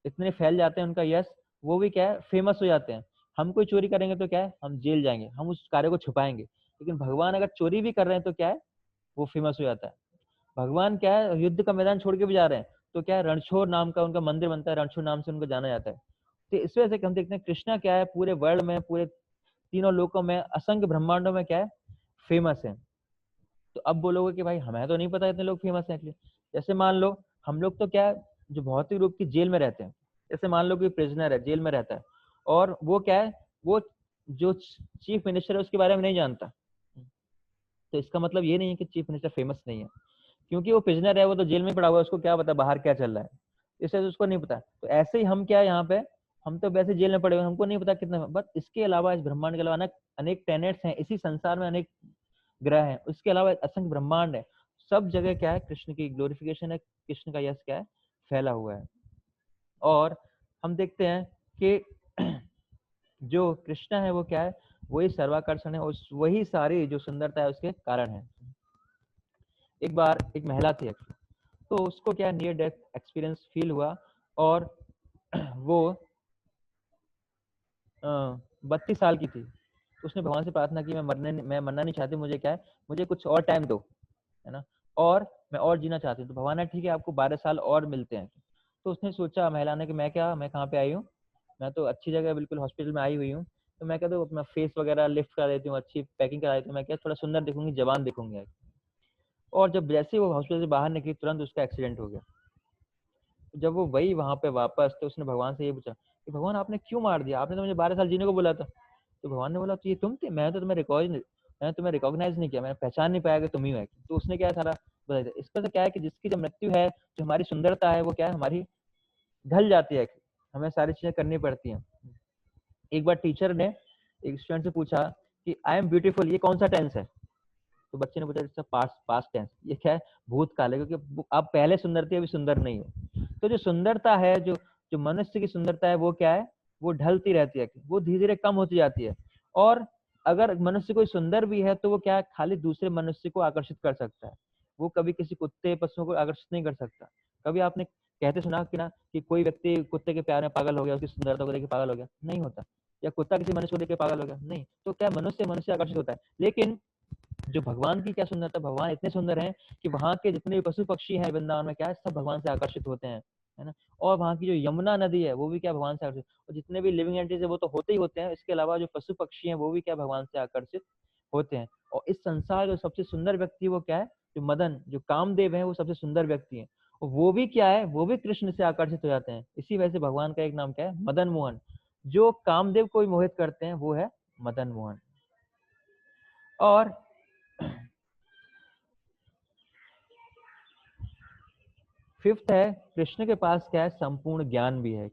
इतने फैल जाते हैं उनका यश, वो भी क्या है, फेमस हो जाते हैं। हम कोई चोरी करेंगे तो क्या है, हम जेल जाएंगे, हम उस कार्य को छुपाएंगे, लेकिन भगवान अगर चोरी भी कर रहे हैं तो क्या है, वो फेमस हो जाता है। भगवान क्या है, युद्ध का मैदान छोड़ के भी जा रहे हैं तो क्या है, रणछोड़ नाम का उनका मंदिर बनता है, रणछोड़ नाम से उनको जाना जाता है। तो इस वजह से हम देखते हैं कृष्णा क्या है, पूरे वर्ल्ड में, पूरे तीनों लोकों में, असंख्य ब्रह्मांडों में क्या है, फेमस है। तो अब बोलोगे कि भाई हमें तो नहीं पता इतने लोग फेमस हैं। जैसे मान लो हम लोग तो क्या है, जो भौतिक रूप की जेल में रहते हैं, जैसे मान लो कि प्रिजनर है, जेल में रहता है, और वो क्या है, वो जो चीफ मिनिस्टर है उसके बारे में नहीं जानता, तो इसका मतलब ये नहीं है कि चीफ मिनिस्टर फेमस नहीं है, क्योंकि वो प्रिजनर है, वो तो जेल में पड़ा हुआ है, उसको क्या पता बाहर क्या चल रहा है, इससे उसको नहीं पता। तो ऐसे ही हम क्या है, यहाँ पे हम तो वैसे जेल में पड़े हुए, हमको नहीं पता कितना, बट इसके अलावा, इस ब्रह्मांड के अलावा अनेक अनेक प्लैनेट्स हैं, इसी संसार में अनेक ग्रह हैं, उसके अलावा असंख्य ब्रह्मांड है, सब जगह क्या है, कृष्ण की ग्लोरिफिकेशन है, कृष्ण का यश क्या है, फैला हुआ है। और हम देखते हैं कि जो कृष्ण है वो क्या है, वही सर्वाकर्षण है और वही सारी जो सुंदरता है उसके कारण है। एक बार एक महिला थी, तो उसको क्या नियर डेथ एक्सपीरियंस फील हुआ और वो 32 साल की थी। तो उसने भगवान से प्रार्थना की, मैं मरना नहीं चाहती, मुझे क्या है, मुझे कुछ और टाइम दो, है ना, और मैं और जीना चाहती हूँ। तो भगवान ने ठीक है आपको 12 साल और मिलते हैं। तो उसने सोचा महिला ने कि मैं कहाँ पे आई हूँ, मैं तो अच्छी जगह बिल्कुल हॉस्पिटल में आई हुई हूँ, तो मैं क्या तो अपना फेस वगैरह लिफ्ट करा देती हूँ, अच्छी पैकिंग करा देती हूँ, मैं क्या थोड़ा सुंदर दिखूंगी, जवान दिखूंगी। और जब जैसे ही वो हॉस्पिटल से बाहर निकली तुरंत उसका एक्सीडेंट हो गया। जब वो वही वहां पे वापस, तो उसने भगवान से ये पूछा कि भगवान आपने क्यों मार दिया, आपने तो मुझे 12 साल जीने को बोला था। तो भगवान ने बोला तो ये तुम थे, मैंने तुम्हें रिकॉग्नाइज नहीं किया, मैंने पहचान नहीं पाया कि तुम ही हो। तो उसने क्या सारा बता दिया। इसका तो क्या है कि जिसकी जब मृत्यु है, जो हमारी सुंदरता है वो क्या है, हमारी ढल जाती है, हमें सारी चीजें करनी पड़ती हैं। एक बार टीचर ने एक स्टूडेंट से पूछा कि आई एम ब्यूटीफुल ये कौन सा टेंस है। तो बच्चे ने पूछा पास्ट पास्ट टेंस, ये क्या है, भूतकाल है, क्योंकि आप पहले सुंदर थे अभी सुंदर नहीं हो। तो जो सुंदरता है, जो जो मनुष्य की सुंदरता है वो क्या है, वो ढलती रहती है, वो धीरे धीरे कम होती जाती है। और अगर मनुष्य कोई सुंदर भी है तो वो क्या है, खाली दूसरे मनुष्य को आकर्षित कर सकता है, वो कभी किसी कुत्ते पशुओं को आकर्षित नहीं कर सकता। कभी आपने कहते सुना कि ना कि कोई व्यक्ति कुत्ते के प्यार में पागल हो गया, उसकी सुंदरता को देख के पागल हो गया, नहीं होता। या कुत्ता किसी मनुष्य को देख के पागल हो गया, नहीं। तो क्या मनुष्य मनुष्य आकर्षित होता है। लेकिन जो भगवान की क्या सुंदरता, भगवान इतने सुंदर हैं कि वहां के जितने भी पशु पक्षी हैं वृंदावन में क्या है, सब भगवान से आकर्षित होते हैं, है ना। और वहां की जो यमुना नदी है वो भी क्या भगवान से आकर्षित, और जितने भी लिविंग एंटिटीज है वो तो होते ही होते हैं, इसके अलावा जो पशु पक्षी हैं वो भी क्या भगवान से आकर्षित होते हैं। और इस संसार जो सबसे सुंदर व्यक्ति वो क्या है, जो मदन, जो कामदेव है, वो सबसे सुंदर व्यक्ति है। और वो भी क्या है, वो भी कृष्ण से आकर्षित हो जाते हैं। इसी वजह से भगवान का एक नाम क्या है, मदन मोहन। जो कामदेव को मोहित करते हैं वो है मदन मोहन। और फिफ्थ है, कृष्ण के पास क्या है, संपूर्ण ज्ञान भी है।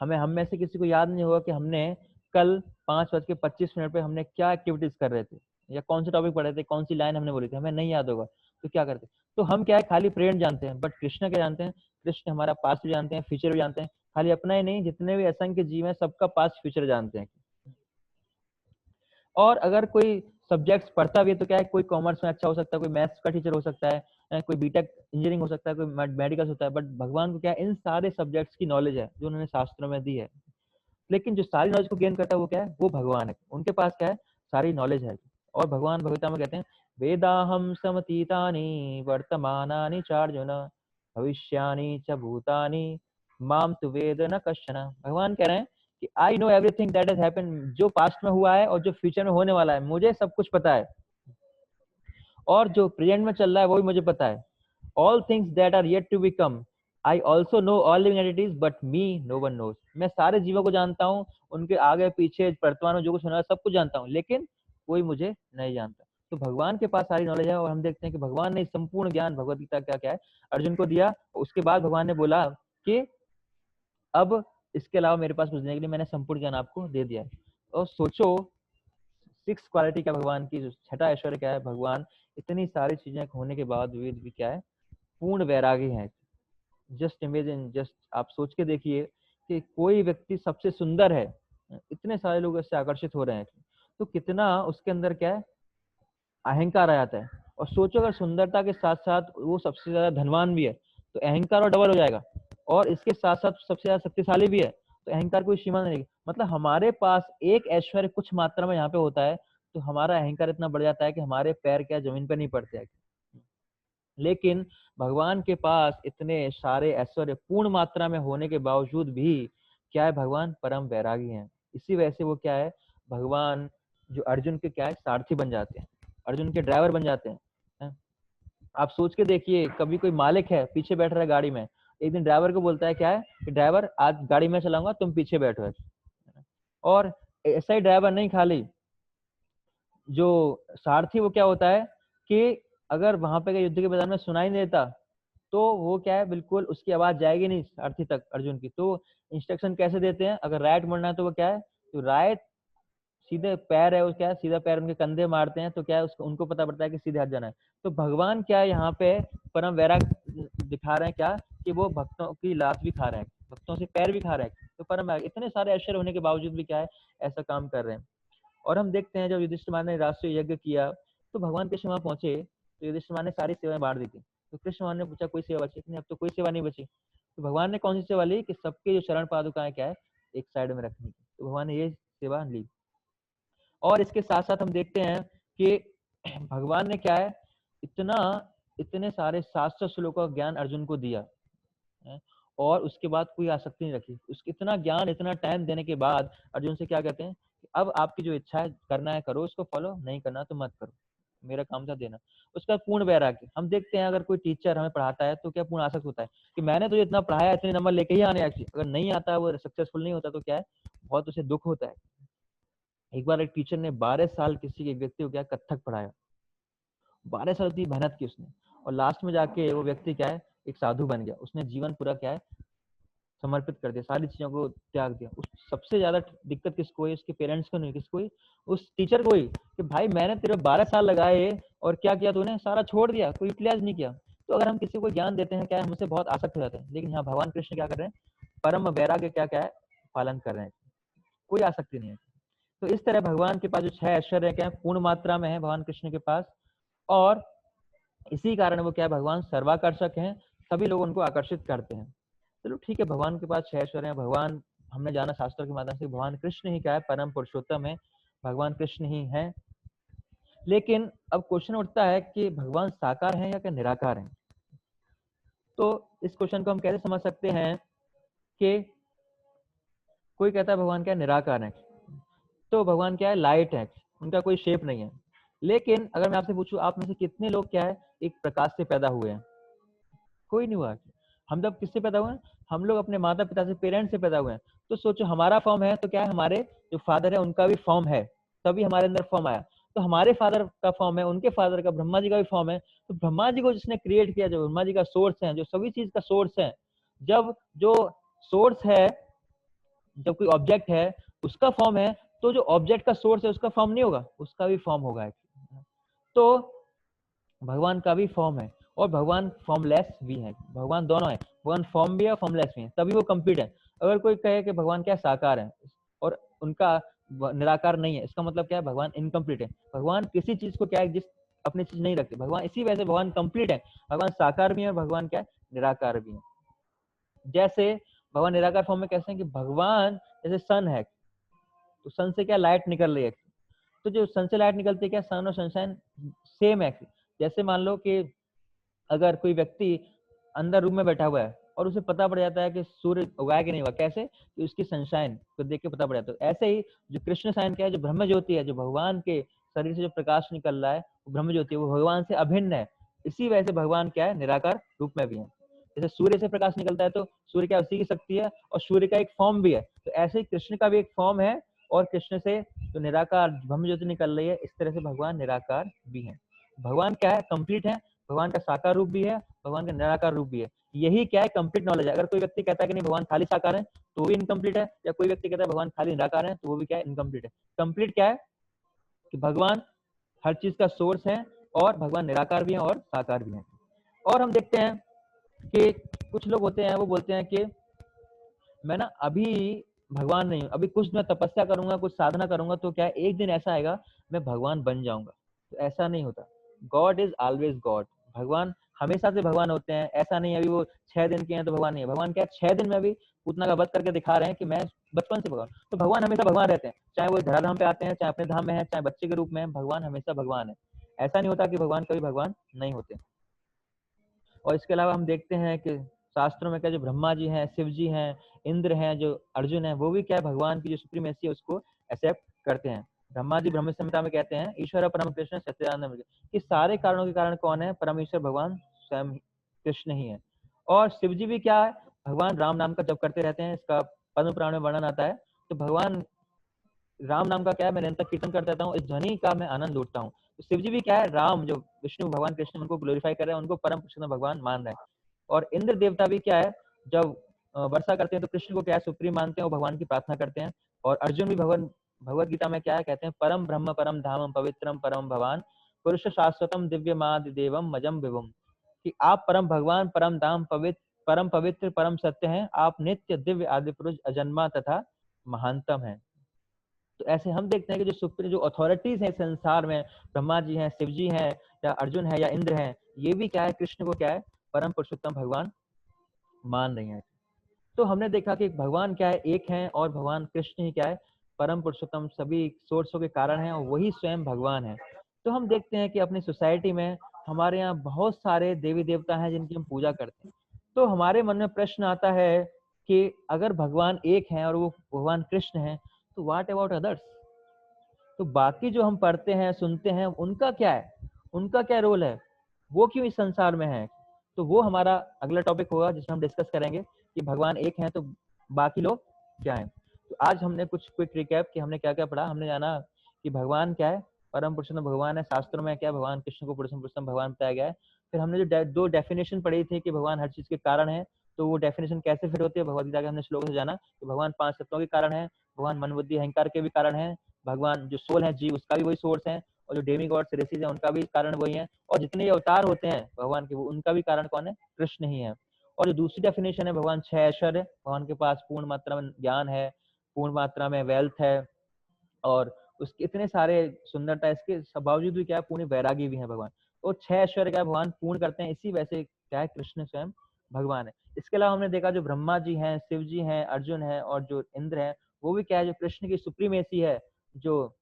हम में से किसी को याद नहीं होगा कि हमने कल 5:25 पे हमने क्या एक्टिविटीज कर रहे थे, या कौन से टॉपिक पढ़े थे, कौन सी लाइन हमने बोली थी, हमें नहीं याद होगा। तो क्या करते, तो हम क्या है, खाली प्रेजेंट जानते हैं, बट कृष्ण क्या जानते हैं, कृष्ण हमारा पास्ट भी जानते हैं, फ्यूचर भी जानते हैं। खाली अपना ही नहीं, जितने भी असंख्य जीव हैं सबका पास्ट फ्यूचर जानते हैं। और अगर कोई सब्जेक्ट्स पढ़ता भी है तो क्या है, कोई कॉमर्स में अच्छा हो सकता है, कोई मैथ्स का टीचर हो सकता है, कोई बीटेक इंजीनियरिंग हो सकता है, कोई मेडिकल होता है, बट भगवान को क्या है, इन सारे सब्जेक्ट्स की नॉलेज है जो उन्होंने शास्त्रों में दी है। लेकिन जो सारी नॉलेज को गेन करता है वो क्या है, वो भगवान है, उनके पास क्या है, सारी नॉलेज है। और भगवान भगवता में कहते हैं, वेदाहम समतीतानि वर्तमानानि चार्जुन भविष्यानि च भूतानि माम तु वेद न कश्चन। भगवान कह रहे हैं कि I know everything that has happened, जो पास्ट में हुआ है और जो फ्यूचर में होने वाला है मुझे सब कुछ पता है, और जो प्रेजेंट में चल रहा है वो भी मुझे पता है। All things that are yet to be come I also know all living entities but me no one knows. मैं सारे जीवों को जानता हूँ, उनके आगे पीछे वर्तमान में जो कुछ होना है सब कुछ जानता हूँ, लेकिन कोई मुझे नहीं जानता। तो भगवान के पास सारी नॉलेज है, और हम देखते हैं कि भगवान ने संपूर्ण ज्ञान भगवत गीता क्या क्या है अर्जुन को दिया। उसके बाद भगवान ने बोला कि अब इसके अलावा मेरे पास कुछ देने के लिए मैंने संपूर्ण ज्ञान आपको दे दिया है। और सोचो, सिक्स क्वालिटी क्या भगवान की, जो छठा ऐश्वर्य क्या है, भगवान इतनी सारी चीजें होने के बाद भी क्या है, पूर्ण वैरागी है। जस्ट इमेजिन, जस्ट आप सोच के देखिए कि कोई व्यक्ति सबसे सुंदर है, इतने सारे लोग इससे आकर्षित हो रहे हैं, तो कितना उसके अंदर क्या है, अहंकार आ जाता है। और सोचो अगर सुंदरता के साथ साथ वो सबसे ज्यादा धनवान भी है, तो अहंकार और डबल हो जाएगा। और इसके साथ साथ सबसे ज्यादा शक्तिशाली भी है, तो अहंकार कोई सीमा नहीं रहेगी। मतलब हमारे पास एक ऐश्वर्य कुछ मात्रा में यहाँ पे होता है, तो हमारा अहंकार इतना बढ़ जाता है कि हमारे पैर क्या जमीन पर नहीं पड़ते हैं। लेकिन भगवान के पास इतने सारे ऐश्वर्य पूर्ण मात्रा में होने के बावजूद भी क्या है, भगवान परम वैरागी हैं। इसी वजह से वो क्या है, भगवान जो अर्जुन के क्या है, सारथी बन जाते हैं, अर्जुन के ड्राइवर बन जाते हैं, हैं? आप सोच के देखिए, कभी कोई मालिक है पीछे बैठ रहा है गाड़ी में, एक दिन ड्राइवर को बोलता है क्या है कि ड्राइवर आज गाड़ी में चलाऊंगा, तुम पीछे बैठो है। और ऐसा ही ड्राइवर नहीं, खाली जो सारथी वो क्या होता है कि अगर वहां पे युद्ध के मैदान में सुनाई नहीं देता, तो वो क्या है, बिल्कुल उसकी आवाज जाएगी नहीं सारथी तक अर्जुन की। तो इंस्ट्रक्शन कैसे देते हैं, अगर राइट मुड़ना है तो वो क्या है, तो राइट सीधे पैर है वो क्या है, सीधा पैर उनके कंधे मारते हैं, तो क्या है उसको उनको पता पड़ता है कि सीधे हाथ जाना है। तो भगवान क्या है यहाँ पे परम वैराग दिखा रहे हैं क्या, कि वो भक्तों की लात भी खा रहे हैं, भक्तों से पैर भी खा रहे हैं। तो परम वैराग्य, इतने सारे ऐश्वर्य होने के बावजूद भी क्या है, ऐसा काम कर रहे हैं। और हम देखते हैं जब युधिष्ठिर महाराज ने राष्ट्रीय यज्ञ किया तो भगवान कृष्ण वहां पहुंचे तो युधिष्ठिर महाराज ने सारी सेवाएं बांट दी थी। तो कृष्ण महाराज ने पूछा कोई सेवा बची नहीं, अब तो कोई सेवा नहीं बची। तो भगवान ने कौन सी सेवा ली कि सबके जो चरण पादुकाएं क्या है एक साइड में रखनी थी, तो भगवान ने ये सेवा ली। और इसके साथ साथ हम देखते हैं कि भगवान ने क्या है इतना इतने सारे शास्त्र श्लोकों का ज्ञान अर्जुन को दिया है, और उसके बाद कोई आसक्ति नहीं रखी। उसके इतना ज्ञान इतना टाइम देने के बाद अर्जुन से क्या कहते हैं कि अब आपकी जो इच्छा है करना है करो, उसको फॉलो नहीं करना तो मत करो, मेरा काम था देना। उसका पूर्ण वैराग्य हम देखते हैं, अगर कोई टीचर हमें पढ़ाता है तो क्या पूर्ण आसक्त होता है कि मैंने तुझे इतना पढ़ाया, इतने नंबर लेके ही आने चाहिए, अगर नहीं आता वो सक्सेसफुल नहीं होता तो क्या है बहुत उसे दुख होता है। एक बार एक टीचर ने 12 साल किसी एक व्यक्ति को क्या कत्थक पढ़ाया, 12 साल की मेहनत की उसने, और लास्ट में जाके वो व्यक्ति क्या है एक साधु बन गया। उसने जीवन पूरा क्या है समर्पित कर दिया, सारी चीजों को त्याग दिया। उस सबसे ज्यादा दिक्कत किसको हुई, उसके पेरेंट्स को नहीं, किसको हुई, उस टीचर को हुई कि भाई मैंने तेरे 12 साल लगाए और क्या किया तूने, सारा छोड़ दिया, कोई यूटिलाइज नहीं किया। तो अगर हम किसी को ज्ञान देते हैं क्या है हमसे बहुत आसक्त हो जाते हैं, लेकिन यहाँ भगवान कृष्ण क्या कर रहे हैं, परम वैराग्य क्या क्या है पालन कर रहे हैं, कोई आसक्ति नहीं है। तो इस तरह भगवान के पास जो 6 ऐश्वर्य क्या है पूर्ण मात्रा में है भगवान कृष्ण के पास, और इसी कारण वो क्या है भगवान सर्वाकर्षक हैं, सभी लोग उनको आकर्षित करते हैं। चलो ठीक है, भगवान के पास 6 ऐश्वर्य हैं। भगवान हमने जाना शास्त्र के माध्यम से भगवान कृष्ण ही क्या है परम पुरुषोत्तम है, भगवान कृष्ण ही है। लेकिन अब क्वेश्चन उठता है कि भगवान साकार हैं या क्या निराकार हैं। तो इस क्वेश्चन को हम कैसे समझ सकते हैं कि कोई कहता है भगवान क्या निराकार है, तो भगवान क्या है लाइट है, उनका कोई शेप नहीं है। लेकिन अगर मैं आपसे पूछूं आप में से कितने लोग क्या है एक प्रकाश से पैदा हुए हैं, कोई नहीं हुआ। हम जब किससे पैदा हुए हैं, हम लोग अपने माता पिता से पेरेंट्स से पैदा हुए हैं। तो सोचो हमारा फॉर्म है तो क्या है हमारे जो फादर है उनका भी फॉर्म है, तभी हमारे अंदर फॉर्म आया। तो हमारे फादर का फॉर्म है, उनके फादर का ब्रह्मा जी का भी फॉर्म है। तो ब्रह्मा जी को जिसने क्रिएट किया, जो ब्रह्मा जी का सोर्स है, जो सभी चीज का सोर्स है, जब जो सोर्स है, जब कोई ऑब्जेक्ट है उसका फॉर्म है, तो जो ऑब्जेक्ट का सोर्स है उसका फॉर्म नहीं होगा, उसका भी फॉर्म होगा। तो भगवान का भी फॉर्म है और भगवान फॉर्मलेस भी है, भगवान दोनों है, भगवान फॉर्म भी है फॉर्मलेस भी है, तभी वो कंप्लीट है। अगर कोई कहे कि भगवान क्या साकार है और उनका निराकार नहीं है, इसका मतलब क्या है भगवान इनकम्प्लीट है। भगवान किसी चीज को क्या है जिस अपनी चीज नहीं रखते, भगवान इसी वजह से भगवान कंप्लीट है, भगवान साकार भी है और भगवान क्या है निराकार भी है। जैसे भगवान निराकार फॉर्म में कैसे हैं कि भगवान जैसे सन है, तो सन से क्या लाइट निकल रही है, तो जो सन से लाइट निकलती है क्या सन और सनशाइन सेम है। जैसे मान लो कि अगर कोई व्यक्ति अंदर रूम में बैठा हुआ है और उसे पता पड़ जाता है कि सूर्य उगाया कि नहीं हुआ, कैसे कि उसकी सनशाइन को देख के पता पड़ जाता है। ऐसे ही जो कृष्ण साइन क्या है, जो ब्रह्म ज्योति है, जो भगवान के शरीर से जो प्रकाश निकल रहा है वो ब्रह्म ज्योति है, वो भगवान से अभिन्न है। इसी वजह से भगवान क्या है निराकार रूप में भी है। जैसे सूर्य से प्रकाश निकलता है तो सूर्य क्या उसी की शक्ति है और सूर्य का एक फॉर्म भी है, तो ऐसे ही कृष्ण का भी एक फॉर्म है और कृष्ण से जो निराकार ब्रह्म ज्योति निकल रही है, इस तरह से भगवान निराकार भी है। भगवान क्या है कंप्लीट है, भगवान का साकार रूप भी है, भगवान का निराकार रूप भी है। यही क्या है कंप्लीट नॉलेज है। अगर कोई व्यक्ति कहता है कि नहीं भगवान खाली साकार है तो वो भी इनकम्प्लीट है, या कोई व्यक्ति कहता है भगवान खाली निराकार है तो वो भी क्या है इनकम्प्लीट है। कंप्लीट क्या है कि भगवान हर चीज का सोर्स है और भगवान निराकार भी है और साकार भी है। और हम देखते हैं कि कुछ लोग होते हैं वो बोलते हैं कि मैं ना अभी भगवान नहीं हूँ, अभी कुछ मैं तपस्या करूंगा, कुछ साधना करूंगा तो क्या एक दिन ऐसा आएगा मैं भगवान बन जाऊंगा। तो ऐसा नहीं होता, गॉड इज ऑलवेज गॉड, भगवान हमेशा से भगवान होते हैं। ऐसा नहीं अभी वो 6 दिन के हैं तो भगवान नहीं है, भगवान क्या 6 दिन में भी पूतना का वध करके दिखा रहे हैं कि मैं बचपन से भगवान। तो भगवान हमेशा भगवान रहते हैं, चाहे वो धराधाम पे आते हैं, चाहे अपने धाम में है, चाहे बच्चे के रूप में है, भगवान हमेशा भगवान है। ऐसा नहीं होता कि भगवान कभी भगवान नहीं होते। और इसके अलावा हम देखते हैं कि शास्त्रों में क्या जो ब्रह्मा जी हैं, शिव जी हैं, इंद्र हैं, जो अर्जुन है, वो भी क्या है भगवान की जो सुप्रीमेसी है उसको एक्सेप्ट करते हैं। ब्रह्मा जी ब्रह्म संहिता में कहते हैं ईश्वर परम कृष्ण सत्यानंद, कि सारे कारणों के कारण कौन है, परमेश्वर भगवान स्वयं कृष्ण ही है। और शिव जी भी क्या है भगवान राम नाम का जप करते रहते हैं, इसका पद्म पुराण में वर्णन आता है। तो भगवान राम नाम का क्या है मैं निरंतर कीर्तन करता रहता हूँ, इस ध्वनि का मैं आनंद लूटता हूँ। तो शिव जी भी क्या है राम जो विष्णु भगवान कृष्ण उनको ग्लोरीफाई कर रहे हैं, उनको परम पुरुषोत्तम भगवान मान रहे हैं। और इंद्र देवता भी क्या है जब वर्षा करते हैं तो कृष्ण को क्या है सुप्रीम मानते हैं और भगवान की प्रार्थना करते हैं। और अर्जुन भी भगवान भगवत गीता में क्या है कहते हैं परम ब्रह्म परम धामम पवित्रम परम भगवान पुरुष शाश्वतम दिव्य माद देवम मजम विभुम, कि आप परम भगवान परम धाम पवित्र परम पवित्र परम सत्य हैं, आप नित्य दिव्य आदि पुरुष अजन्मा तथा महानतम हैं। तो ऐसे हम देखते हैं कि जो सुप्रीम जो अथॉरिटीज हैं संसार में, ब्रह्मा जी हैं, शिव जी हैं, या अर्जुन है या इंद्र हैं, ये भी क्या है, कृष्ण को क्या है, परम पुरुषोत्तम भगवान मान रही हैं। तो हमने देखा कि भगवान क्या है, एक हैं, और भगवान कृष्ण ही क्या है, परम पुरुषोत्तम सभी सोर्सों के कारण है, और वही स्वयं भगवान है। तो हम देखते हैं कि अपनी सोसाइटी में हमारे यहाँ बहुत सारे देवी देवता हैं जिनकी हम पूजा करते हैं। तो हमारे मन में प्रश्न आता है कि अगर भगवान एक हैं और वो भगवान कृष्ण हैं, तो व्हाट अबाउट अदर्स? तो बाकी जो हम पढ़ते हैं सुनते हैं उनका क्या है, उनका क्या रोल है, वो क्यों इस संसार में है? तो वो हमारा अगला टॉपिक होगा जिसमें हम डिस्कस करेंगे कि भगवान एक हैं तो बाकी लोग क्या हैं। तो आज हमने कुछ क्विक रिकैप कि हमने क्या क्या पढ़ा। हमने जाना कि भगवान क्या है, परम पुरुषोत्तम भगवान है, शास्त्रों में क्या भगवान कृष्ण को पुरुषोत्तम पुरुषोत्तम भगवान बताया गया है। फिर हमने जो दो डेफिनेशन पढ़ी थी कि भगवान हर चीज के कारण है, तो वो डेफिनेशन कैसे फिट होती है, भगवद गीता के हमने श्लोक से जाना कि भगवान 5 तत्वों के कारण है, भगवान मन बुद्धि अहंकार के भी कारण है, भगवान जो सोल है जीव उसका भी वही सोर्स है, और जो डेमी गॉड्स ऋषि है उनका भी कारण वही है, और जितने अवतार होते हैं भगवान के वो उनका भी कारण कौन है, कृष्ण ही है। और जो दूसरी डेफिनेशन है, भगवान 6 ऐश्वर्य, भगवान के पास पूर्ण मात्रा में ज्ञान है, पूर्ण मात्रा में वेल्थ है, और उसके इतने सारे सुंदरता, इसके बावजूद भी क्या है, पूर्ण वैरागी भी है भगवान। तो 6 ऐश्वर्य क्या भगवान पूर्ण करते हैं, इसी वैसे क्या है, कृष्ण स्वयं भगवान है। इसके अलावा हमने देखा जो ब्रह्मा जी हैं, शिव जी हैं, अर्जुन है, और जो इंद्र है, वो भी क्या है, जो कृष्ण की सुप्रीमेसी है, जो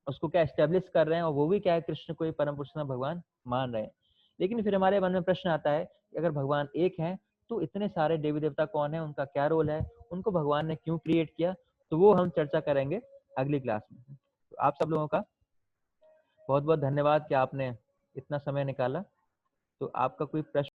उसको क्या एस्टेब्लिश कर रहे हैं, और वो भी क्या है, कृष्ण को ही परम पुरुष भगवान मान रहे हैं। लेकिन फिर हमारे मन में प्रश्न आता है कि अगर भगवान एक है तो इतने सारे देवी देवता कौन है, उनका क्या रोल है, उनको भगवान ने क्यों क्रिएट किया? तो वो हम चर्चा करेंगे अगली क्लास में। तो आप सब लोगों का बहुत बहुत धन्यवाद कि आपने इतना समय निकाला। तो आपका कोई प्रश्न